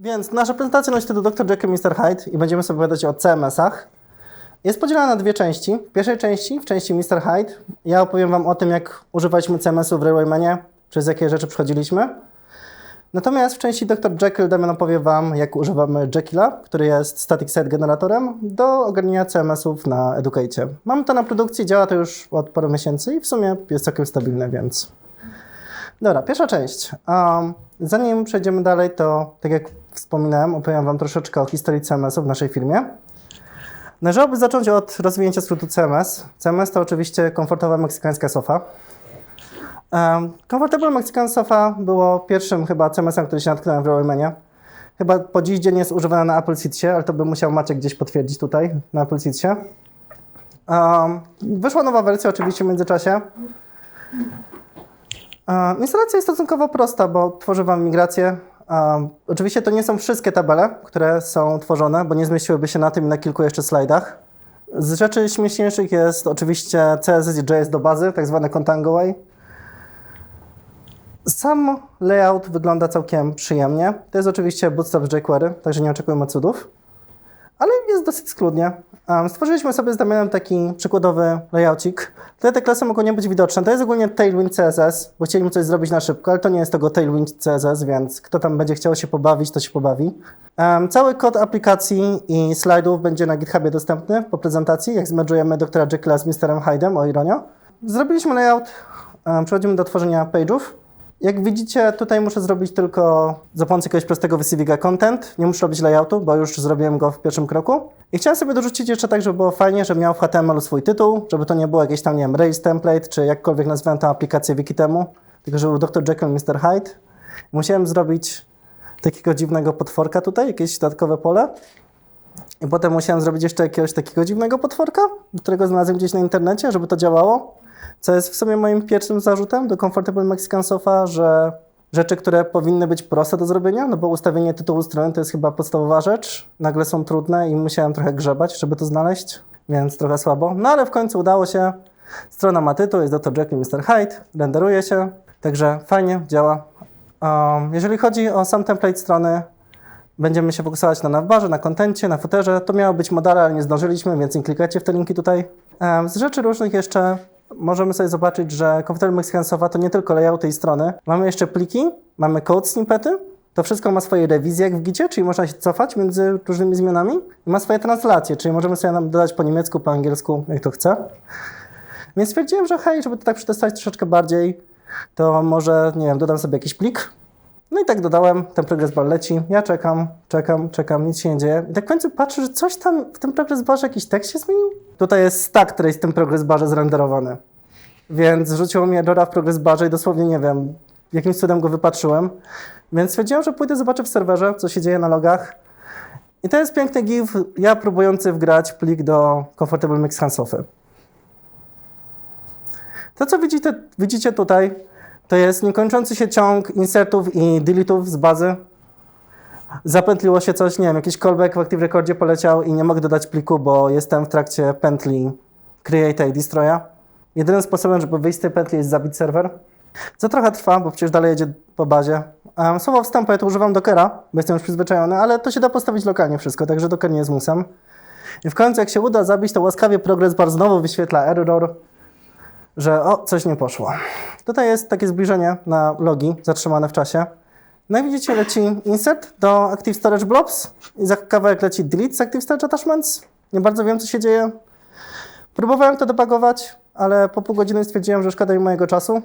Więc nasza prezentacja nosi tytuł Dr. Jekyll, Mr. Hyde i będziemy sobie opowiadać o CMS-ach. Jest podzielona na dwie części. W pierwszej części, w części Mr. Hyde, ja opowiem Wam o tym, jak używaliśmy CMS-u w Railwaymanie, przez jakie rzeczy przechodziliśmy. Natomiast w części Dr. Jekyll Damian opowie Wam, jak używamy Jekylla, który jest static site generatorem, do ogarniania CMS-ów na Educate. Mamy to na produkcji, działa to już od paru miesięcy i w sumie jest całkiem stabilne, więc... Dobra, pierwsza część. Zanim przejdziemy dalej, to tak jak wspominałem, opowiem Wam troszeczkę o historii CMS-u w naszej firmie. Należałoby zacząć od rozwinięcia skrótu CMS. CMS to oczywiście komfortowa meksykańska sofa. Comfortable Mexican Sofa było pierwszym chyba CMS-em, który się natknąłem w Railwaymanie. Chyba po dziś dzień jest używana na Apple Seatsie, ale to by musiał Maciek gdzieś potwierdzić tutaj, na Apple Seatsie. Wyszła nowa wersja oczywiście w międzyczasie. Instalacja jest stosunkowo prosta, bo tworzy Wam migrację. Oczywiście to nie są wszystkie tabele, które są tworzone, bo nie zmieściłyby się na tym i na kilku jeszcze slajdach. Z rzeczy śmieszniejszych jest oczywiście CSS i JS do bazy, tak zwane Contangoway. Sam layout wygląda całkiem przyjemnie. To jest oczywiście Bootstrap z jQuery, także nie oczekujemy cudów. Ale jest dosyć schludnie. Stworzyliśmy sobie z Damianem taki przykładowy layoucik. Tutaj te klasy mogą nie być widoczne. To jest ogólnie Tailwind CSS, bo chcieliśmy coś zrobić na szybko, ale to nie jest tego Tailwind CSS, więc kto tam będzie chciał się pobawić, to się pobawi. Cały kod aplikacji i slajdów będzie na GitHubie dostępny po prezentacji, jak zmerdżujemy Dr. Jekylla z Mr. Hyde'em, o ironio. Zrobiliśmy layout, przechodzimy do tworzenia page'ów. Jak widzicie, tutaj muszę zrobić tylko za pomocą jakiegoś prostego wysiwiga content. Nie muszę robić layoutu, bo już zrobiłem go w pierwszym kroku. I chciałem sobie dorzucić jeszcze tak, żeby było fajnie, żeby miał w HTML swój tytuł, żeby to nie było jakieś tam, nie wiem, Rails template, czy jakkolwiek nazywałem tę aplikację wiki temu, tylko żeby był Dr. Jekyll, Mr. Hyde. Musiałem zrobić takiego dziwnego potworka tutaj, jakieś dodatkowe pole. I potem musiałem zrobić jeszcze jakiegoś takiego dziwnego potworka, którego znalazłem gdzieś na internecie, żeby to działało. Co jest w sumie moim pierwszym zarzutem do Comfortable Mexican Sofa, że rzeczy, które powinny być proste do zrobienia, no bo ustawienie tytułu strony to jest chyba podstawowa rzecz, nagle są trudne i musiałem trochę grzebać, żeby to znaleźć, więc trochę słabo. No ale w końcu udało się. Strona ma tytuł, jest Dr. Jekyll, Mr. Hyde, renderuje się, także fajnie, działa. Jeżeli chodzi o sam template strony, będziemy się fokusować na navbarze, na kontencie, na footerze. To miało być modale, ale nie zdążyliśmy, więc nie klikajcie w te linki tutaj. Z rzeczy różnych jeszcze możemy sobie zobaczyć, że Comfortable Mexican Sofa to nie tylko layouty i strony. Mamy jeszcze pliki, mamy code snippety. To wszystko ma swoje rewizje jak w Gicie, czyli można się cofać między różnymi zmianami. I ma swoje translacje, czyli możemy sobie nam dodać po niemiecku, po angielsku, jak to chce. Więc stwierdziłem, że hej, żeby to tak przetestować troszeczkę bardziej, to może, nie wiem, dodam sobie jakiś plik. No i tak dodałem, ten progress bar leci, ja czekam, nic się nie dzieje. I tak w końcu patrzę, że coś tam w tym progress barze, jakiś tekst się zmienił. Tutaj jest stack, który jest w tym progress barze zrenderowany. Więc rzuciło mnie errora w progress barze i dosłownie nie wiem, jakimś cudem go wypatrzyłem. Więc stwierdziłem, że pójdę zobaczę w serwerze, co się dzieje na logach. I to jest piękny gif, ja próbujący wgrać plik do Comfortable Mexican Sofy. To, co widzicie tutaj, to jest niekończący się ciąg insertów i delete'ów z bazy. Zapętliło się coś, nie wiem, jakiś callback w Active Recordzie poleciał i nie mogę dodać pliku, bo jestem w trakcie pętli create'a i destroya. Jedynym sposobem, żeby wyjść z tej pętli jest zabić serwer. Co trochę trwa, bo przecież dalej jedzie po bazie. Słowo wstępu, ja tu używam Dockera, bo jestem już przyzwyczajony, ale to się da postawić lokalnie wszystko, także Docker nie jest musem. I w końcu jak się uda zabić, to łaskawie progress bar znowu wyświetla error, że coś nie poszło. Tutaj jest takie zbliżenie na logi zatrzymane w czasie. No i widzicie, leci insert do Active Storage Blobs i za kawałek leci delete z Active Storage Attachments. Nie bardzo wiem, co się dzieje. Próbowałem to debugować, ale po pół godziny stwierdziłem, że szkoda mi mojego czasu.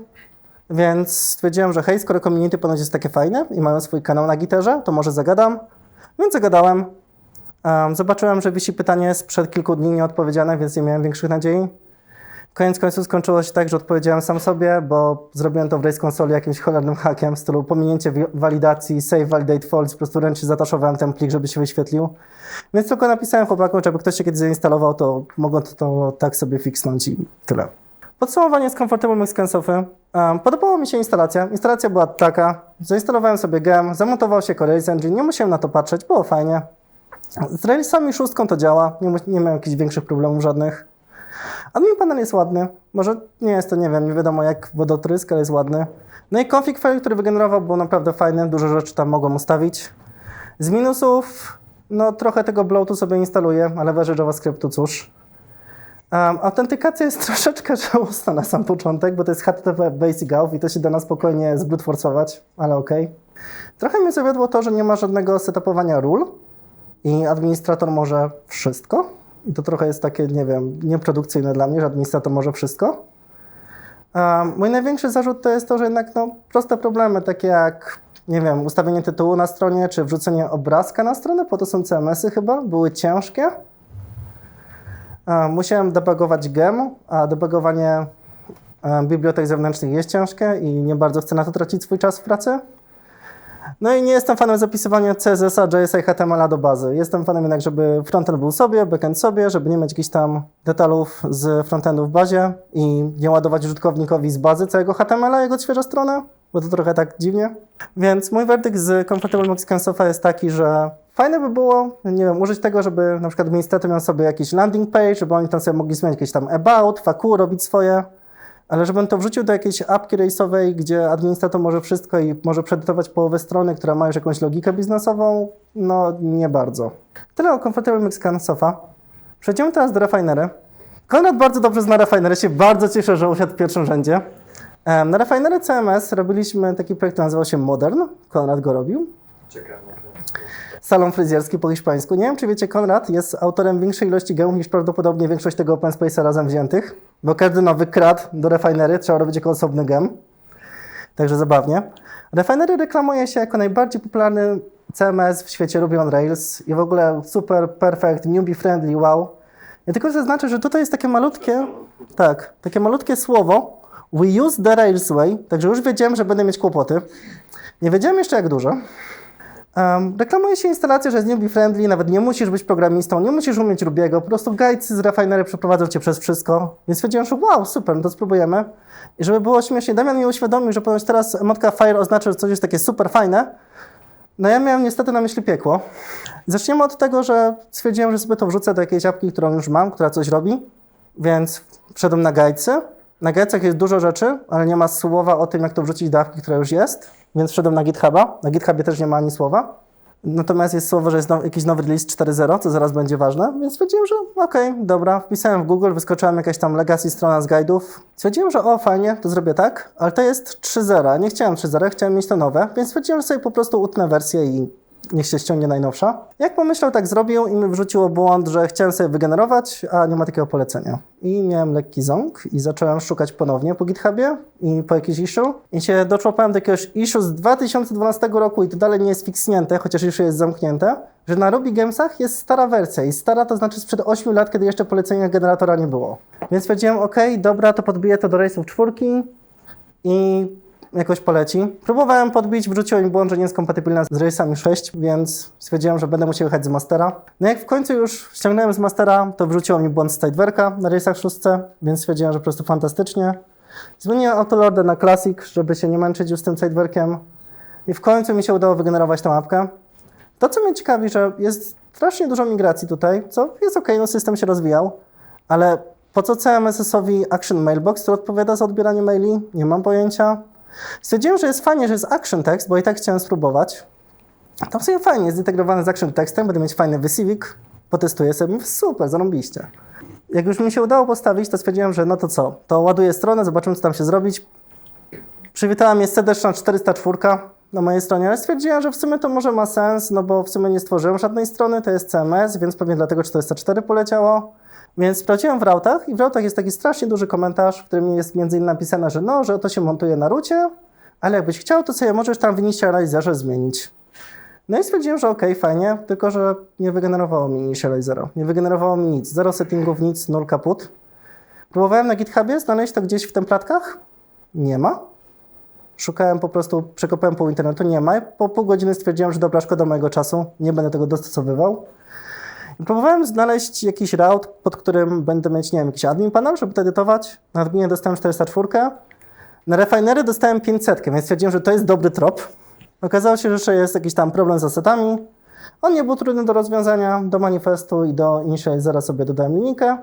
Więc stwierdziłem, że hej, skoro community ponoć jest takie fajne i mają swój kanał na Giterze, to może zagadam. Więc zagadałem. Zobaczyłem, że wisi pytanie sprzed kilku dni nieodpowiedziane, więc nie miałem większych nadziei. Koniec końców skończyło się tak, że odpowiedziałem sam sobie, bo zrobiłem to w Race Console jakimś cholernym hakiem w stylu pominięcie walidacji, save validate false, po prostu ręcznie zataszowałem ten plik, żeby się wyświetlił. Więc tylko napisałem chłopakom, żeby ktoś się kiedyś zainstalował, to mogą to tak sobie fixnąć i tyle. Podsumowanie z Comfortable Mexican Sofy. Podobała mi się instalacja. Instalacja była taka, zainstalowałem sobie gem, zamontował się Rails Engine, nie musiałem na to patrzeć, było fajnie. Z Railsami 6 to działa, nie miałem jakichś większych problemów żadnych. Admin panel jest ładny, może nie jest to, nie wiem, nie wiadomo jak wodotrysk, ale jest ładny. No i config file, który wygenerował, był naprawdę fajny, dużo rzeczy tam mogłem ustawić. Z minusów, no trochę tego bloatu sobie instaluję, ale wersję JavaScriptu, cóż. Autentykacja jest troszeczkę żałosna na sam początek, bo to jest HTTP Basic Auth i to się da na spokojnie zbyt forsować, ale okej. Trochę mnie zawiodło to, że nie ma żadnego setupowania ról i administrator może wszystko. I to trochę jest takie, nie wiem, nieprodukcyjne dla mnie, że administrator może wszystko. Mój największy zarzut to jest to, że jednak proste problemy, takie jak, nie wiem, ustawienie tytułu na stronie, czy wrzucenie obrazka na stronę, po to są CMS-y chyba, były ciężkie. Musiałem debugować gem, a debugowanie bibliotek zewnętrznych jest ciężkie i nie bardzo chcę na to tracić swój czas w pracy. No i nie jestem fanem zapisywania CSS-a, JS-a i HTML-a do bazy. Jestem fanem jednak, żeby frontend był sobie, backend sobie, żeby nie mieć jakichś tam detalów z frontendu w bazie i nie ładować użytkownikowi z bazy całego HTML-a jego świeża strona, bo to trochę tak dziwnie. Więc mój werdykt z Comfortable Mexican Sofa jest taki, że fajne by było, nie wiem, użyć tego, żeby na przykład administrator miał sobie jakiś landing page, żeby oni tam sobie mogli zmieniać jakieś tam about, FAQ, robić swoje. Ale żebym to wrzucił do jakiejś apki rejsowej, gdzie administrator może wszystko i może przeedytować połowę strony, która ma już jakąś logikę biznesową, no nie bardzo. Tyle o Comfortable Mexican Sofa. Przejdziemy teraz do Refinery. Konrad bardzo dobrze zna Refinery, się bardzo cieszę, że usiadł w pierwszym rzędzie. Na Refinery CMS robiliśmy taki projekt, który nazywał się Modern. Konrad go robił. Czekam. Salon fryzjerski po hiszpańsku. Nie wiem, czy wiecie, Konrad jest autorem większej ilości gemów niż prawdopodobnie większość tego open space'a razem wziętych, bo każdy nowy CRUD do Refinery trzeba robić jako osobny gem. Także zabawnie. Refinery reklamuje się jako najbardziej popularny CMS w świecie Ruby on Rails i w ogóle super, perfect, newbie friendly, wow. Ja tylko zaznaczę, że tutaj jest takie malutkie słowo we use the Rails way, także już wiedziałem, że będę mieć kłopoty. Nie wiedziałem jeszcze jak dużo. Reklamuje się instalację, że jest newbie friendly, nawet nie musisz być programistą, nie musisz umieć Rubiego, po prostu guides z Refinery przeprowadzą cię przez wszystko. Więc stwierdziłem, że wow, super, no to spróbujemy. I żeby było śmiesznie, Damian mi uświadomił, że ponoć teraz emotka fire oznacza, że coś jest takie super fajne. No ja miałem niestety na myśli piekło. Zaczniemy od tego, że stwierdziłem, że sobie to wrzucę do jakiejś apki, którą już mam, która coś robi. Więc wszedłem na guidesy. Na guidesach jest dużo rzeczy, ale nie ma słowa o tym, jak to wrzucić do apki, która już jest. Więc wszedłem na GitHuba. Na GitHubie też nie ma ani słowa. Natomiast jest słowo, że jest jakiś nowy release 4.0, co zaraz będzie ważne. Więc stwierdziłem, że okej, dobra. Wpisałem w Google, wyskoczyła mi jakaś tam legacy strona z guide'ów. Stwierdziłem, że fajnie, to zrobię tak, ale to jest 3.0. Nie chciałem 3.0, chciałem mieć to nowe. Więc stwierdziłem, że sobie po prostu utnę wersję i niech się ściągnie najnowsza. Jak pomyślał, tak zrobił i mi wrzuciło błąd, że chciałem sobie wygenerować, a nie ma takiego polecenia. I miałem lekki ząg i zacząłem szukać ponownie po GitHubie i po jakiś issue. I się doczłapałem do jakiegoś issue z 2012 roku i to dalej nie jest fiksnięte, chociaż issue jest zamknięte, że na Ruby Gemsach jest stara wersja i stara to znaczy sprzed 8 lat, kiedy jeszcze polecenia generatora nie było. Więc powiedziałem, dobra, to podbiję to do Railsów 4 i jakoś poleci. Próbowałem podbić, wrzuciło mi błąd, że nie jest kompatybilna z Railsami 6, więc stwierdziłem, że będę musiał jechać z mastera. No jak w końcu już ściągnąłem z mastera, to wrzuciło mi błąd z sidewerka na Railsach 6, więc stwierdziłem, że po prostu fantastycznie. Zmieniłem autoloader na Classic, żeby się nie męczyć już z tym sidewerkiem i w końcu mi się udało wygenerować tą apkę. To, co mnie ciekawi, że jest strasznie dużo migracji tutaj, co jest okej, no system się rozwijał, ale po co CMS-owi Action Mailbox, który odpowiada za odbieranie maili? Nie mam pojęcia. Stwierdziłem, że jest fajnie, że jest action text, bo i tak chciałem spróbować. To w sumie fajnie, jest zintegrowany z action textem, będę mieć fajny wyciwik, potestuję sobie, super, zarąbiście. Jak już mi się udało postawić, to stwierdziłem, że no to co, to ładuję stronę, zobaczymy, co tam się zrobić. Przywitała mnie serdeczna 404 na mojej stronie, ale stwierdziłem, że w sumie to może ma sens, no bo w sumie nie stworzyłem żadnej strony, to jest CMS, więc pewnie dlatego 404 poleciało. Więc sprawdziłem w routach i w routach jest taki strasznie duży komentarz, w którym jest między innymi napisane, że no, że to się montuje na rucie, ale jakbyś chciał, to sobie możesz tam w initializerze zmienić. No i stwierdziłem, że okej, fajnie, tylko że nie wygenerowało mi initializera. Nie wygenerowało mi nic, zero settingów, nic, null kaput. Próbowałem na GitHubie znaleźć to gdzieś w templatkach. Nie ma. Szukałem po prostu, przekopałem pół internetu, nie ma. Po pół godziny stwierdziłem, że dobra, szkoda mojego czasu, nie będę tego dostosowywał. Próbowałem znaleźć jakiś route, pod którym będę mieć, nie wiem, jakiś admin panel, żeby to edytować. Na adminie dostałem 404. Na Refinery dostałem 500, więc stwierdziłem, że to jest dobry trop. Okazało się, że jeszcze jest jakiś tam problem z assetami. On nie był trudny do rozwiązania, do manifestu i do initializera sobie dodałem linijkę.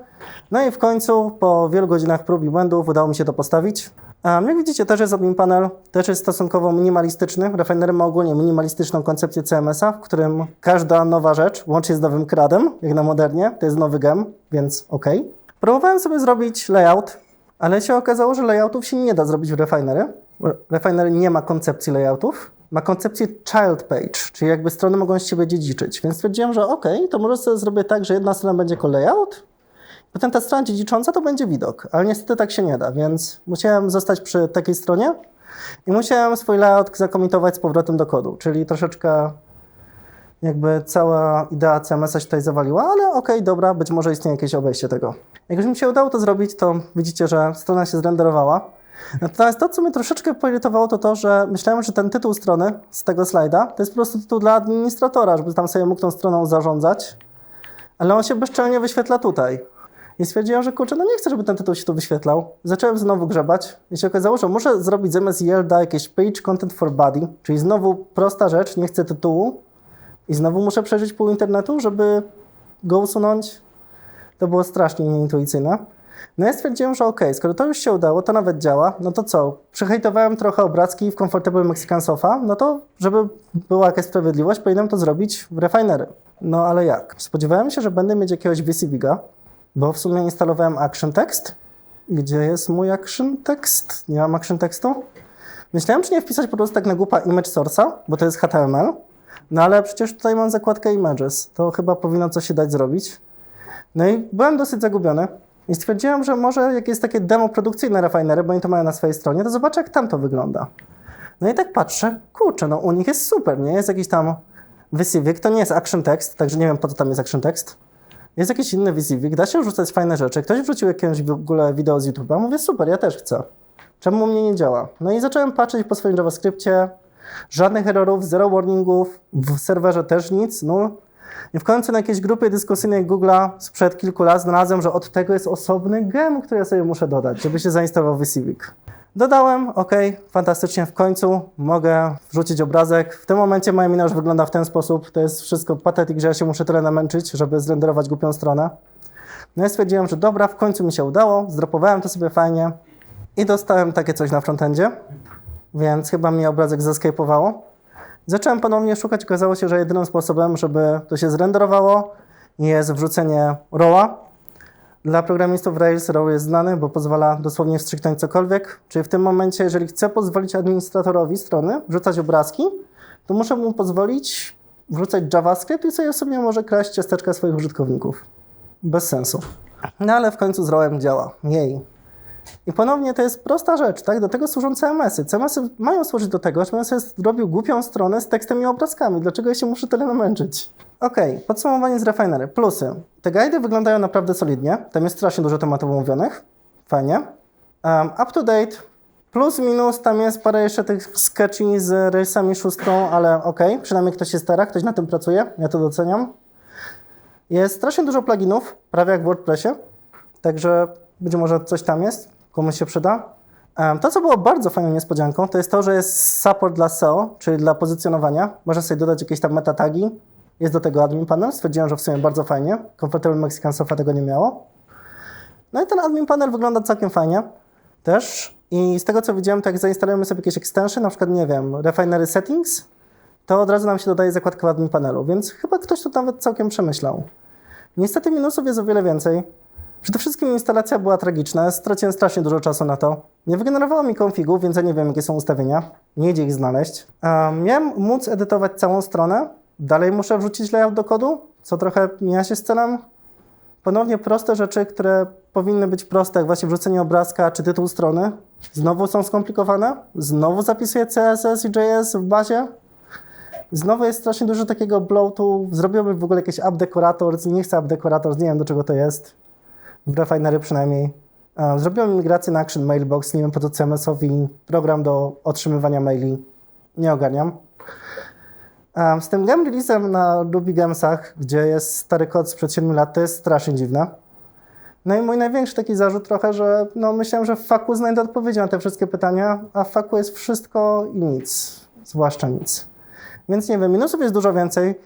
No i w końcu, po wielu godzinach prób i błędów, udało mi się to postawić. Jak widzicie, też jest admin panel, też jest stosunkowo minimalistyczny. Refinery ma ogólnie minimalistyczną koncepcję CMS-a, w którym każda nowa rzecz, łącznie z nowym CRUD-em, jak na modernie, to jest nowy gem, więc okej. Próbowałem sobie zrobić layout, ale się okazało, że layoutów się nie da zrobić w Refinery. Refinery nie ma koncepcji layoutów, ma koncepcję child page, czyli jakby strony mogą z siebie dziedziczyć. Więc stwierdziłem, że to może sobie zrobię tak, że jedna strona będzie jako layout, potem ta strona dziedzicząca to będzie widok, ale niestety tak się nie da, więc musiałem zostać przy takiej stronie i musiałem swój layout zakomitować z powrotem do kodu, czyli troszeczkę jakby cała idea CMS-a się tutaj zawaliła, ale dobra, być może istnieje jakieś obejście tego. Jak już mi się udało to zrobić, to widzicie, że strona się zrenderowała. Natomiast to, co mnie troszeczkę poirytowało, to, że myślałem, że ten tytuł strony z tego slajda to jest po prostu tytuł dla administratora, żeby tam sobie mógł tą stroną zarządzać, ale on się bezczelnie wyświetla tutaj. I stwierdziłem, że kurczę, nie chcę, żeby ten tytuł się tu wyświetlał. Zacząłem znowu grzebać i się okazało, że muszę zrobić zamiast YELDA jakieś page content for body, czyli znowu prosta rzecz, nie chcę tytułu i znowu muszę przeżyć pół internetu, żeby go usunąć. To było strasznie nieintuicyjne. No ja stwierdziłem, że skoro to już się udało, to nawet działa, no to co? Przehejtowałem trochę obrazki w Comfortable Mexican Sofa, no to żeby była jakaś sprawiedliwość, powinienem to zrobić w Refinery. No ale jak? Spodziewałem się, że będę mieć jakiegoś VCViga, bo w sumie instalowałem action text. Gdzie jest mój action text? Nie mam action tekstu. Myślałem, czy nie wpisać po prostu tak na głupa image source'a, bo to jest HTML. No ale przecież tutaj mam zakładkę images. To chyba powinno coś się dać zrobić. No i byłem dosyć zagubiony. I stwierdziłem, że może jak jest takie demo produkcyjne Refinery, bo oni to mają na swojej stronie, to zobaczę, jak tam to wygląda. No i tak patrzę, kurczę, no u nich jest super, nie? Jest jakiś tam VCVig, to nie jest action text, także nie wiem, po co tam jest action text. Jest jakiś inny VCVig, da się wrzucać fajne rzeczy. Ktoś wrzucił jakieś w ogóle wideo z YouTube'a, mówię, super, ja też chcę. Czemu u mnie nie działa? No i zacząłem patrzeć po swoim JavaScriptie, żadnych errorów, zero warningów, w serwerze też nic, nul. I w końcu na jakiejś grupie dyskusyjnej Google'a sprzed kilku lat znalazłem, że od tego jest osobny gem, który ja sobie muszę dodać, żeby się zainstalował VCVig. Dodałem, fantastycznie, w końcu mogę wrzucić obrazek. W tym momencie moja mina już wygląda w ten sposób. To jest wszystko patetyk, że ja się muszę tyle namęczyć, żeby zrenderować głupią stronę. No i stwierdziłem, że dobra, w końcu mi się udało, zdropowałem to sobie fajnie i dostałem takie coś na frontendzie, więc chyba mi obrazek zescape'owało. Zacząłem ponownie szukać, okazało się, że jedynym sposobem, żeby to się zrenderowało, jest wrzucenie rowa. Dla programistów Rails row jest znany, bo pozwala dosłownie wstrzyknąć cokolwiek. Czyli w tym momencie, jeżeli chcę pozwolić administratorowi strony wrzucać obrazki, to muszę mu pozwolić wrzucać JavaScript i sobie może kraść ciasteczka swoich użytkowników. Bez sensu. No ale w końcu z rowem działa. Jej. I ponownie to jest prosta rzecz, tak? Do tego służą CMS-y. CMS-y mają służyć do tego, żebym sobie zrobił głupią stronę z tekstem i obrazkami. Dlaczego ja się muszę tyle namęczyć? Podsumowanie z Refinery. Plusy. Te guidy wyglądają naprawdę solidnie. Tam jest strasznie dużo tematów omówionych. Fajnie. Up to date. Plus, minus. Tam jest parę jeszcze tych sketchy z Railsami 6, ale przynajmniej ktoś się stara, ktoś na tym pracuje. Ja to doceniam. Jest strasznie dużo pluginów, prawie jak w WordPressie. Także być może coś tam jest, komuś się przyda. To, co było bardzo fajną niespodzianką, to jest to, że jest support dla SEO, czyli dla pozycjonowania. Można sobie dodać jakieś tam meta tagi. Jest do tego admin panel. Stwierdziłem, że w sumie bardzo fajnie. Comfortable Mexican Sofa tego nie miało. No i ten admin panel wygląda całkiem fajnie też. I z tego, co widziałem, to jak zainstalujemy sobie jakieś extension, na przykład, nie wiem, Refinery Settings, to od razu nam się dodaje zakładka w admin panelu, więc chyba ktoś to nawet całkiem przemyślał. Niestety minusów jest o wiele więcej. Przede wszystkim instalacja była tragiczna, straciłem strasznie dużo czasu na to. Nie wygenerowało mi konfigów, więc ja nie wiem, jakie są ustawienia. Nie idzie ich znaleźć. Miałem móc edytować całą stronę. Dalej muszę wrzucić layout do kodu, co trochę mija się z celem. Ponownie proste rzeczy, które powinny być proste, jak właśnie wrzucenie obrazka czy tytuł strony, znowu są skomplikowane. Znowu zapisuję CSS i JS w bazie. Znowu jest strasznie dużo takiego bloatu. Zrobiłbym w ogóle jakieś app decorators. Nie chcę app decorators, nie wiem, do czego to jest. W Refinery przynajmniej. Zrobiłem migrację na Action Mailbox, nie wiem po co CMS-owi program do otrzymywania maili. Nie ogarniam. Z tym gem release'em na Ruby Gemsach, gdzie jest stary kod sprzed 7 lat, to jest strasznie dziwne. No i mój największy taki zarzut trochę, że myślałem, że w faku znajdę odpowiedzi na te wszystkie pytania, a w faku jest wszystko i nic. Zwłaszcza nic. Więc nie wiem, minusów jest dużo więcej.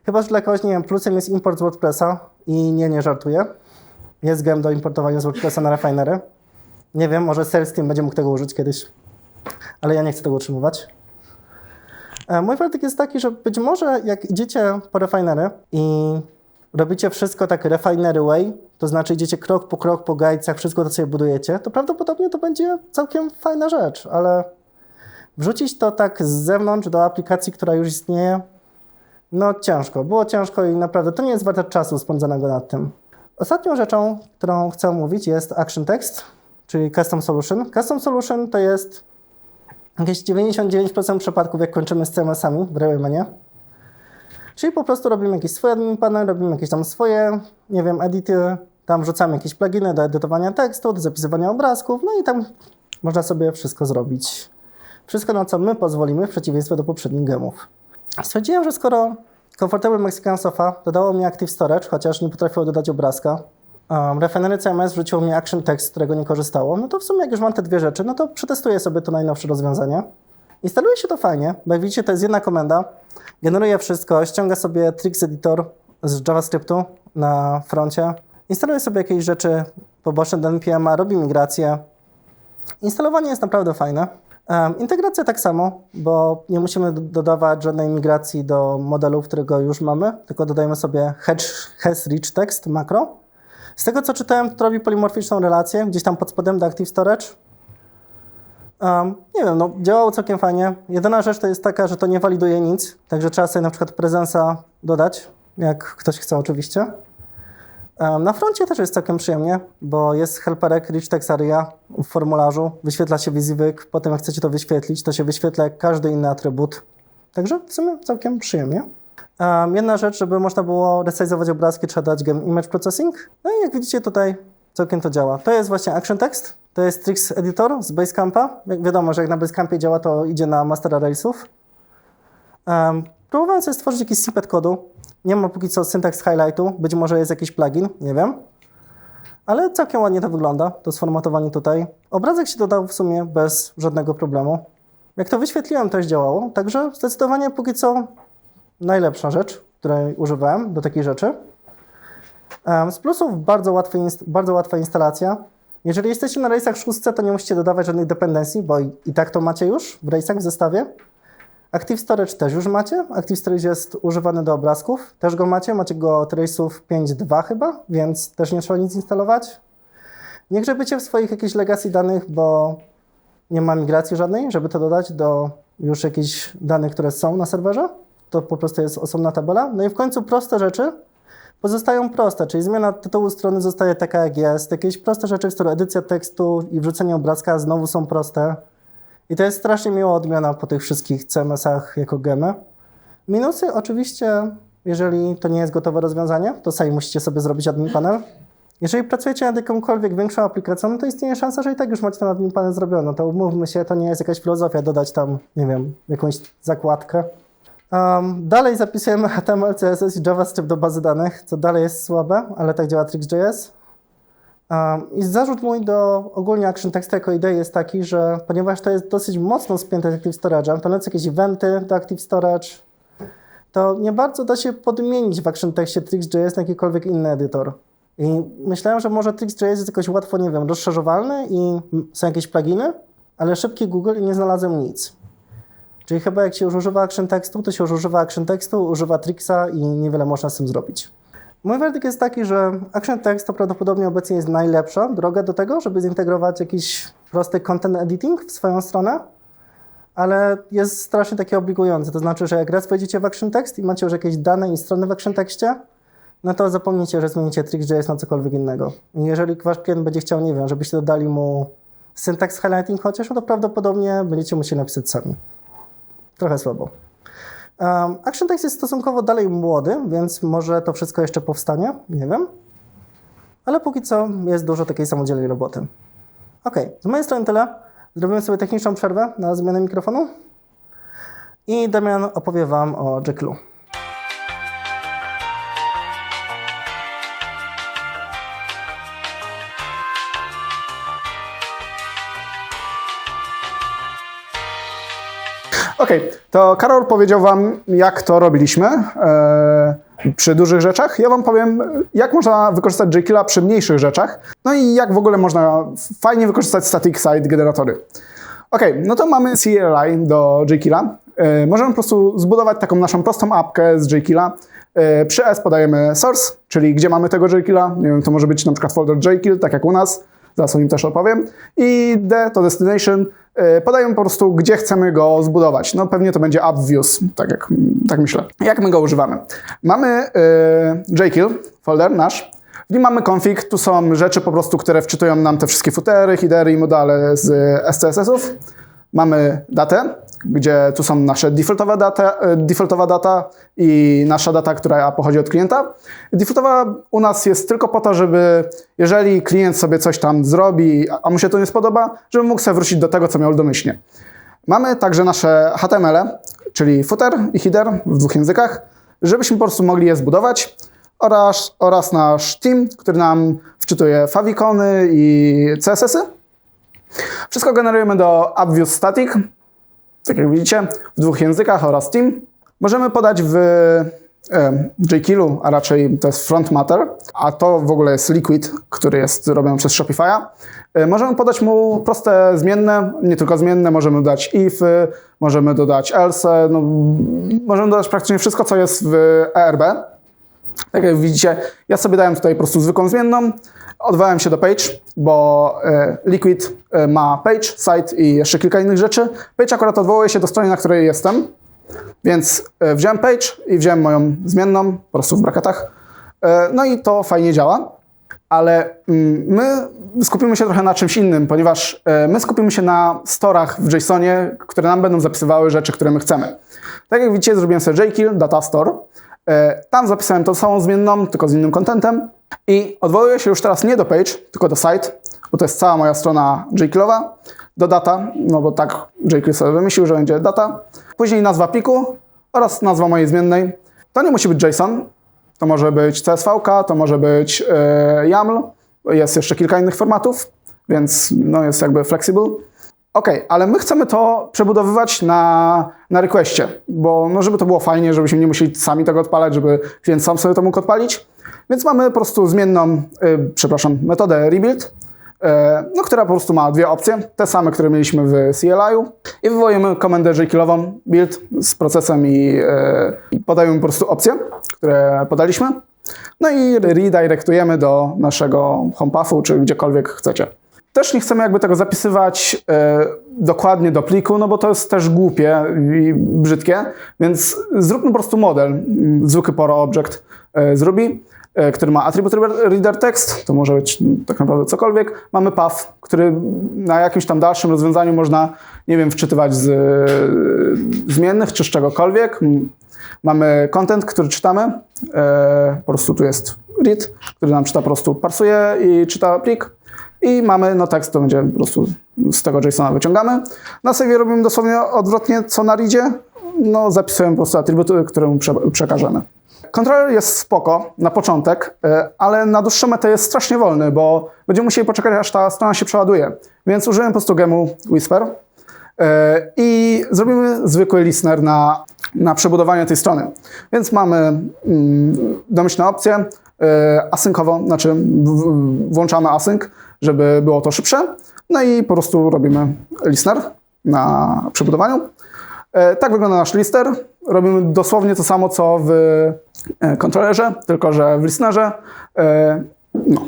Chyba, że dla kogoś, nie wiem, plusem jest import z WordPressa i nie żartuję. Jest gem do importowania z WordPressa na Refinery. Nie wiem, może Sales Team będzie mógł tego użyć kiedyś, ale ja nie chcę tego utrzymywać. Mój werdykt jest taki, że być może jak idziecie po refinery i robicie wszystko tak refinery way, to znaczy idziecie krok po gajdcach, wszystko to sobie budujecie, to prawdopodobnie to będzie całkiem fajna rzecz, ale wrzucić to tak z zewnątrz do aplikacji, która już istnieje, no ciężko. Było ciężko i naprawdę to nie jest warte czasu spędzonego nad tym. Ostatnią rzeczą, którą chcę omówić, jest Action Text, czyli Custom Solution. Custom Solution to jest jakieś 99% przypadków, jak kończymy z CMS-ami w Railmanie. Czyli po prostu robimy jakiś swój admin panel, robimy jakieś tam swoje, nie wiem, edity, tam wrzucamy jakieś pluginy do edytowania tekstu, do zapisywania obrazków, no i tam można sobie wszystko zrobić. Wszystko, na co my pozwolimy, w przeciwieństwie do poprzednich gemów. Stwierdziłem, że skoro Comfortable Mexican Sofa dodało mi Active Storage, chociaż nie potrafiło dodać obrazka, Refinery CMS wrzuciło mi Action Text, z którego nie korzystało, no to w sumie jak już mam te dwie rzeczy, no to przetestuję sobie to najnowsze rozwiązanie. Instaluje się to fajnie, bo jak widzicie, to jest jedna komenda, generuje wszystko, ściąga sobie Tricks Editor z JavaScriptu na froncie, instaluje sobie jakieś rzeczy poboczne do NPM-a, robi migrację. Instalowanie jest naprawdę fajne. Integracja tak samo, bo nie musimy dodawać żadnej migracji do modelu, którego już mamy, tylko dodajemy sobie has-rich-text makro. Z tego co czytałem, to robi polimorficzną relację, gdzieś tam pod spodem do Active Storage. Nie wiem, no działało całkiem fajnie. Jedyna rzecz to jest taka, że to nie waliduje nic, także trzeba sobie na przykład prezensa dodać, jak ktoś chce oczywiście. Na froncie też jest całkiem przyjemnie, bo jest helperek Rich Text Area w formularzu, wyświetla się wyzywek, potem jak chcecie to wyświetlić, to się wyświetla jak każdy inny atrybut. Także w sumie całkiem przyjemnie. Jedna rzecz, żeby można było resizować obrazki, trzeba dać gem Image Processing. No i jak widzicie tutaj całkiem to działa. To jest właśnie Action Text, to jest Tricks Editor z Basecampa. Jak wiadomo, że jak na Basecampie działa, to idzie na Mastera Railsów. Próbowałem sobie stworzyć jakiś snippet kodu. Nie ma póki co syntax highlightu, być może jest jakiś plugin, nie wiem. Ale całkiem ładnie to wygląda, to sformatowanie tutaj. Obrazek się dodał w sumie bez żadnego problemu. Jak to wyświetliłem, też działało, także zdecydowanie póki co najlepsza rzecz, której używałem do takiej rzeczy. Z plusów bardzo łatwa instalacja. Jeżeli jesteście na Railsach 6, to nie musicie dodawać żadnych dependencji, bo i tak to macie już w Railsach w zestawie. Active Storage też już macie. Active Storage jest używany do obrazków. Też go macie. Macie go od Railsów 5.2 chyba, więc też nie trzeba nic instalować. Nie grzebiecie w swoich jakichś legacy danych, bo nie ma migracji żadnej, żeby to dodać do już jakichś danych, które są na serwerze. To po prostu jest osobna tabela. No i w końcu proste rzeczy pozostają proste, czyli zmiana tytułu strony zostaje taka jak jest. Jakieś proste rzeczy, w których edycja tekstu i wrzucenie obrazka znowu są proste. I to jest strasznie miła odmiana po tych wszystkich CMS-ach jako gemy. Minusy oczywiście, jeżeli to nie jest gotowe rozwiązanie, to sami musicie sobie zrobić admin panel. Jeżeli pracujecie nad jakąkolwiek większą aplikacją, no to istnieje szansa, że i tak już macie ten admin panel zrobiony. No to umówmy się, to nie jest jakaś filozofia dodać tam, nie wiem, jakąś zakładkę. Dalej zapisujemy HTML, CSS i JavaScript do bazy danych, co dalej jest słabe, ale tak działa Tricks.js. I zarzut mój do ogólnie Action Text jako idei jest taki, że ponieważ to jest dosyć mocno spięte z Active Storage'em, to lecą jakieś eventy do Active Storage, to nie bardzo da się podmienić w Action Textie Tricks.js na jakikolwiek inny edytor. I myślałem, że może Tricks.js jest jakoś łatwo, nie wiem, rozszerzowalny i są jakieś pluginy, ale szybki Google i nie znalazłem nic. Czyli chyba jak się już używa Action Textu, to się już używa Action Textu, używa Tricksa i niewiele można z tym zrobić. Mój werdykt jest taki, że Action Text to prawdopodobnie obecnie jest najlepsza droga do tego, żeby zintegrować jakiś prosty content editing w swoją stronę, ale jest strasznie taki obligujący. To znaczy, że jak raz wejdziecie w Action Text i macie już jakieś dane i strony w Action Texcie, no to zapomnijcie, że zmienicie Tricks.js na cokolwiek innego. I jeżeli wasz klient będzie chciał, nie wiem, żebyście dodali mu syntax highlighting chociaż, no to prawdopodobnie będziecie musieli napisać sami. Trochę słabo. Action Text jest stosunkowo dalej młody, więc może to wszystko jeszcze powstanie, nie wiem. Ale póki co jest dużo takiej samodzielnej roboty. Ok, z mojej strony tyle. Zrobimy sobie techniczną przerwę na zmianę mikrofonu. I Damian opowie wam o Jekyll. Okej, to Karol powiedział wam, jak to robiliśmy. przy dużych rzeczach. Ja wam powiem, jak można wykorzystać Jekylla przy mniejszych rzeczach, no i jak w ogóle można fajnie wykorzystać static site generatory. Ok, no to mamy CLI do Jekylla. Możemy po prostu zbudować taką naszą prostą apkę z Jekylla. Przy S podajemy source, czyli gdzie mamy tego Jekylla. Nie wiem, to może być na przykład folder Jekyll, tak jak u nas. Zaraz o nim też opowiem. I D to destination. Podajemy po prostu, gdzie chcemy go zbudować. No pewnie to będzie app views, tak myślę. Jak my go używamy? Mamy Jekyll, folder nasz. W nim mamy config, tu są rzeczy po prostu, które wczytują nam te wszystkie footery, headery i modale z SCSS-ów. Mamy datę, gdzie tu są nasze defaultowa data i nasza data, która pochodzi od klienta. Defaultowa u nas jest tylko po to, żeby jeżeli klient sobie coś tam zrobi, a mu się to nie spodoba, żeby mógł sobie wrócić do tego, co miał domyślnie. Mamy także nasze HTML, czyli footer i header w 2 językach, żebyśmy po prostu mogli je zbudować oraz nasz team, który nam wczytuje favicony i CSS-y. Wszystko generujemy do AppViewStatic, tak jak widzicie, w 2 językach oraz team. Możemy podać w Jekyllu, a raczej to jest front matter, a to w ogóle jest Liquid, który jest robiony przez Shopify'a. Możemy podać mu proste zmienne, nie tylko zmienne, możemy dodać if, możemy dodać else, no, możemy dodać praktycznie wszystko, co jest w ERB. Tak jak widzicie, ja sobie dałem tutaj po prostu zwykłą zmienną, odwołałem się do page, bo Liquid ma page, site i jeszcze kilka innych rzeczy. Page akurat odwołuje się do strony, na której jestem, więc wziąłem page i wziąłem moją zmienną, po prostu w bracketach. No i to fajnie działa, ale my skupimy się trochę na czymś innym, ponieważ my skupimy się na storach w JSONie, które nam będą zapisywały rzeczy, które my chcemy. Tak jak widzicie, zrobiłem sobie Jekyll Data Store. Tam zapisałem tą samą zmienną, tylko z innym contentem i odwołuję się już teraz nie do page, tylko do site, bo to jest cała moja strona Jekyllowa, do data, no bo tak Jekyll sobie wymyślił, że będzie data, później nazwa pliku oraz nazwa mojej zmiennej. To nie musi być JSON, to może być CSV, to może być YAML, jest jeszcze kilka innych formatów, więc no jest jakby flexible. Ok, ale my chcemy to przebudowywać na requestie, bo no, żeby to było fajnie, żebyśmy nie musieli sami tego odpalać, żeby klient sam sobie to mógł odpalić. Więc mamy po prostu zmienną, metodę rebuild, no, która po prostu ma 2 opcje, te same, które mieliśmy w CLI-u i wywołujemy komendę Jekyllową build z procesem i podajemy po prostu opcje, które podaliśmy. No i redirectujemy do naszego homepathu, czy gdziekolwiek chcecie. Też nie chcemy jakby tego zapisywać dokładnie do pliku, no bo to jest też głupie i brzydkie, więc zróbmy po prostu model, zwykły Poro Object z Ruby, który ma attribute reader text, to może być tak naprawdę cokolwiek. Mamy path, który na jakimś tam dalszym rozwiązaniu można, nie wiem, wczytywać z zmiennych czy z czegokolwiek. Mamy content, który czytamy, po prostu tu jest read, który nam czyta, po prostu parsuje i czyta plik. I mamy, no tekst to będzie po prostu z tego JSON-a wyciągamy. Na save'ie robimy dosłownie odwrotnie co na readzie. No zapisujemy po prostu atrybuty, któremu przekażemy. Kontroler jest spoko na początek, ale na dłuższą metę jest strasznie wolny, bo będziemy musieli poczekać, aż ta strona się przeładuje. Więc użyjemy po prostu gemu Whisper i zrobimy zwykły listener na przebudowanie tej strony. Więc mamy domyślne opcje, asyncową, znaczy włączamy async, żeby było to szybsze. No i po prostu robimy listener na przebudowaniu. Tak wygląda nasz lister. Robimy dosłownie to samo, co w kontrolerze, tylko że w listenerze. No,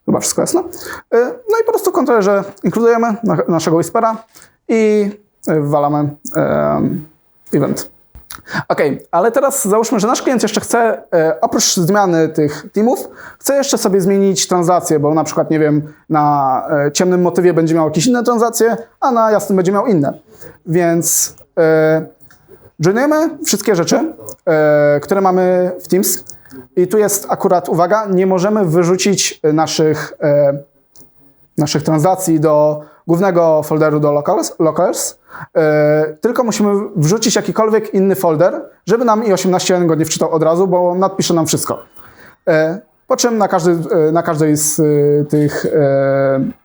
chyba wszystko jasne. No i po prostu w kontrolerze inkludujemy naszego whispera i wwalamy event. Ok, ale teraz załóżmy, że nasz klient jeszcze chce, oprócz zmiany tych teamów, chce jeszcze sobie zmienić transakcje, bo na przykład, nie wiem, na ciemnym motywie będzie miał jakieś inne transakcje, a na jasnym będzie miał inne. Więc joinujemy wszystkie rzeczy, które mamy w Teams i tu jest akurat, uwaga, nie możemy wyrzucić naszych transakcji do głównego folderu do locals, tylko musimy wrzucić jakikolwiek inny folder, żeby nam i18 go nie wczytał od razu, bo nadpisze nam wszystko. Po czym na każdej z tych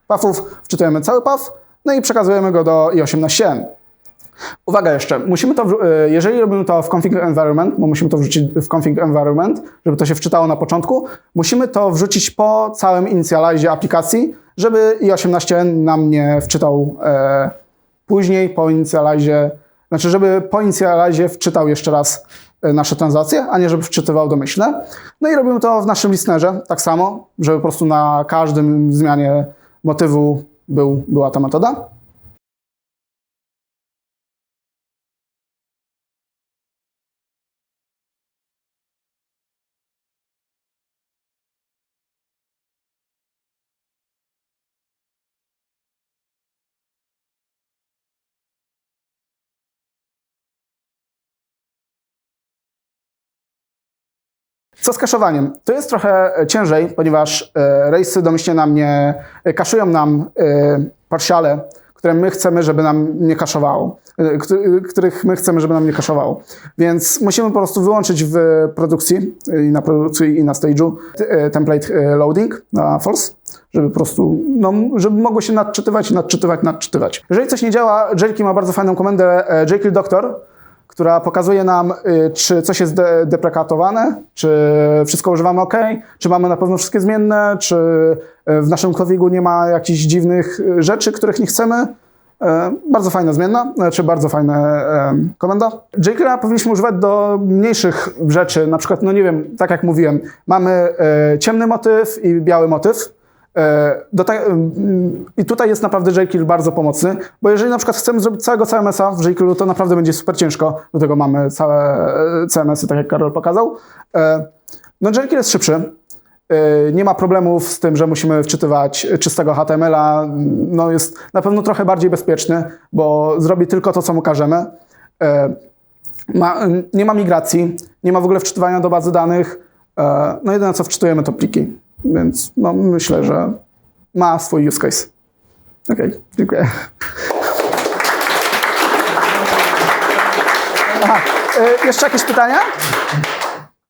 pathów wczytujemy cały path, no i przekazujemy go do i18. Uwaga jeszcze, musimy to, jeżeli robimy to w config environment, bo musimy to wrzucić w config environment, żeby to się wczytało na początku, musimy to wrzucić po całym inicjalizie aplikacji, żeby i18 nam nie wczytał później po inicjalizie, znaczy żeby po inicjalizie wczytał jeszcze raz nasze transakcje, a nie żeby wczytywał domyślne. No i robimy to w naszym listenerze tak samo, żeby po prostu na każdym zmianie motywu była ta metoda. Co z kaszowaniem? To jest trochę ciężej, ponieważ rejsy domyślnie nam nie kaszują nam partiale, które my chcemy, żeby nam nie kaszowało, których my chcemy, żeby nam nie kaszowało. Więc musimy po prostu wyłączyć w produkcji, na produkcji i na stage'u template loading na false, żeby po prostu, no, żeby mogło się nadczytywać. Jeżeli coś nie działa, Jekyll ma bardzo fajną komendę Jekyll Doctor, która pokazuje nam, czy coś jest deprekatowane, czy wszystko używamy OK, czy mamy na pewno wszystkie zmienne, czy w naszym configu nie ma jakichś dziwnych rzeczy, których nie chcemy. Bardzo fajna zmienna, czy bardzo fajna komenda. Jekylla powinniśmy używać do mniejszych rzeczy, na przykład, no nie wiem, tak jak mówiłem, mamy ciemny motyw i biały motyw. I tutaj jest naprawdę Jekyll bardzo pomocny, bo jeżeli na przykład chcemy zrobić całego CMS-a w Jekyllu, to naprawdę będzie super ciężko. Do tego mamy całe CMS-y, tak jak Karol pokazał. No Jekyll jest szybszy. Nie ma problemów z tym, że musimy wczytywać czystego HTML-a. No jest na pewno trochę bardziej bezpieczny, bo zrobi tylko to, co mu każemy. Nie ma migracji, nie ma w ogóle wczytywania do bazy danych. No jedyne, co wczytujemy, to pliki. Więc no, myślę, że ma swój use case. Okej, dziękuję. Aha, jeszcze jakieś pytania?